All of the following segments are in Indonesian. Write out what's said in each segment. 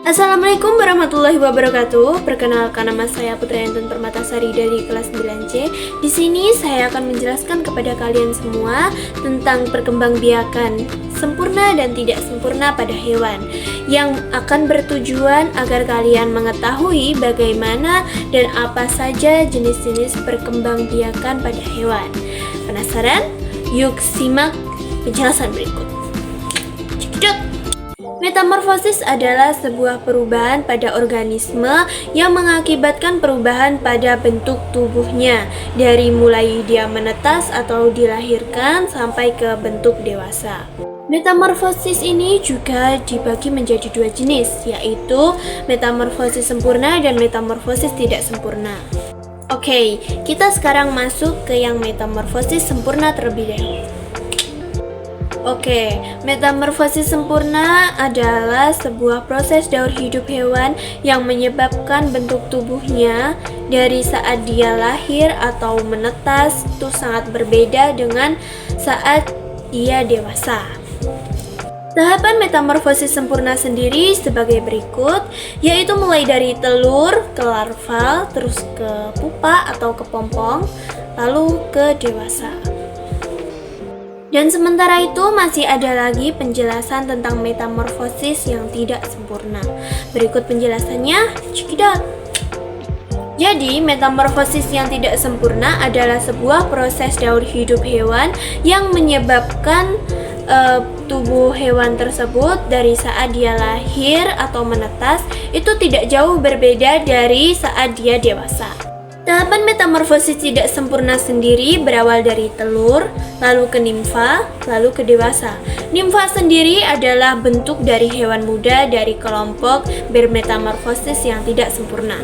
Assalamualaikum warahmatullahi wabarakatuh. Perkenalkan, nama saya Putri Yanton Permatasari dari kelas 9C. Di sini saya akan menjelaskan kepada kalian semua tentang perkembangbiakan sempurna dan tidak sempurna pada hewan, yang akan bertujuan agar kalian mengetahui bagaimana dan apa saja jenis-jenis perkembangbiakan pada hewan. Penasaran? Yuk simak penjelasan berikut. Cekidot. Metamorfosis adalah sebuah perubahan pada organisme yang mengakibatkan perubahan pada bentuk tubuhnya, dari mulai dia menetas atau dilahirkan sampai ke bentuk dewasa. Metamorfosis ini juga dibagi menjadi dua jenis, yaitu metamorfosis sempurna dan metamorfosis tidak sempurna. Oke, kita sekarang masuk ke yang metamorfosis sempurna terlebih dahulu. Oke, metamorfosis sempurna adalah sebuah proses daur hidup hewan yang menyebabkan bentuk tubuhnya dari saat dia lahir atau menetas itu sangat berbeda dengan saat dia dewasa. Tahapan metamorfosis sempurna sendiri sebagai berikut, yaitu mulai dari telur ke larva, terus ke pupa atau kepompong, lalu ke dewasa. Dan sementara itu masih ada lagi penjelasan tentang metamorfosis yang tidak sempurna. Berikut penjelasannya, cekidot. Jadi, metamorfosis yang tidak sempurna adalah sebuah proses daur hidup hewan yang menyebabkan tubuh hewan tersebut dari saat dia lahir atau menetas itu tidak jauh berbeda dari saat dia dewasa. Tahapan metamorfosis tidak sempurna sendiri berawal dari telur, lalu ke nimfa, lalu ke dewasa. Nimfa sendiri adalah bentuk dari hewan muda dari kelompok bermetamorfosis yang tidak sempurna.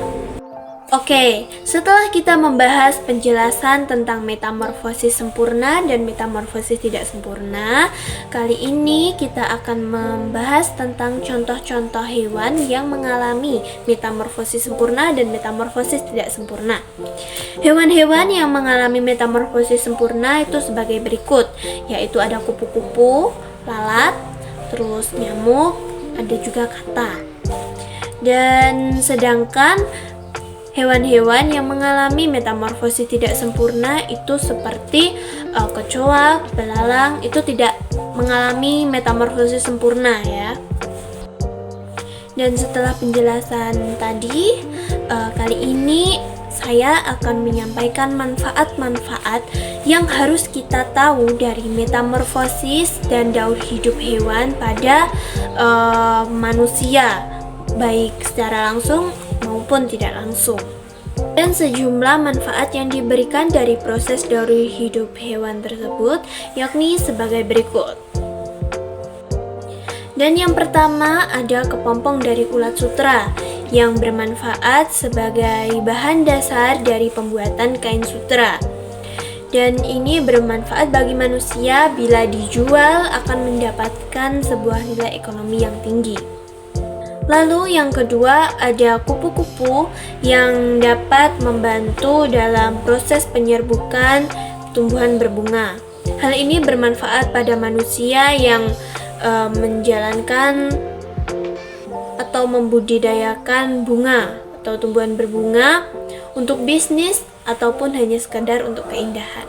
Oke, setelah kita membahas penjelasan tentang metamorfosis sempurna dan metamorfosis tidak sempurna, kali ini kita akan membahas tentang contoh-contoh hewan yang mengalami metamorfosis sempurna dan metamorfosis tidak sempurna. Hewan-hewan yang mengalami metamorfosis sempurna itu sebagai berikut, yaitu ada kupu-kupu, lalat, terus nyamuk, ada juga kata. Dan sedangkan hewan-hewan yang mengalami metamorfosis tidak sempurna itu seperti kecoa, belalang, itu tidak mengalami metamorfosis sempurna ya. Dan setelah penjelasan tadi, kali ini saya akan menyampaikan manfaat-manfaat yang harus kita tahu dari metamorfosis dan daur hidup hewan pada manusia, baik secara langsung maupun tidak langsung, dan sejumlah manfaat yang diberikan dari proses daur hidup hewan tersebut, yakni sebagai berikut. Dan yang pertama ada kepompong dari ulat sutra yang bermanfaat sebagai bahan dasar dari pembuatan kain sutra. Dan ini bermanfaat bagi manusia bila dijual akan mendapatkan sebuah nilai ekonomi yang tinggi. Lalu yang kedua ada kupu-kupu yang dapat membantu dalam proses penyerbukan tumbuhan berbunga. Hal ini bermanfaat pada manusia yang menjalankan atau membudidayakan bunga atau tumbuhan berbunga untuk bisnis ataupun hanya sekedar untuk keindahan.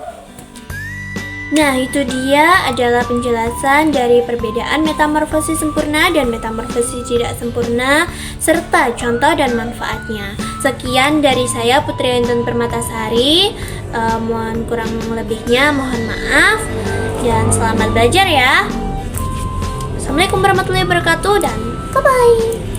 Nah, itu dia adalah penjelasan dari perbedaan metamorfosis sempurna dan metamorfosis tidak sempurna, serta contoh dan manfaatnya. Sekian dari saya, Putri Yanton Permatasari. Mohon kurang lebihnya, mohon maaf. Dan selamat belajar ya. Assalamualaikum warahmatullahi wabarakatuh dan bye-bye.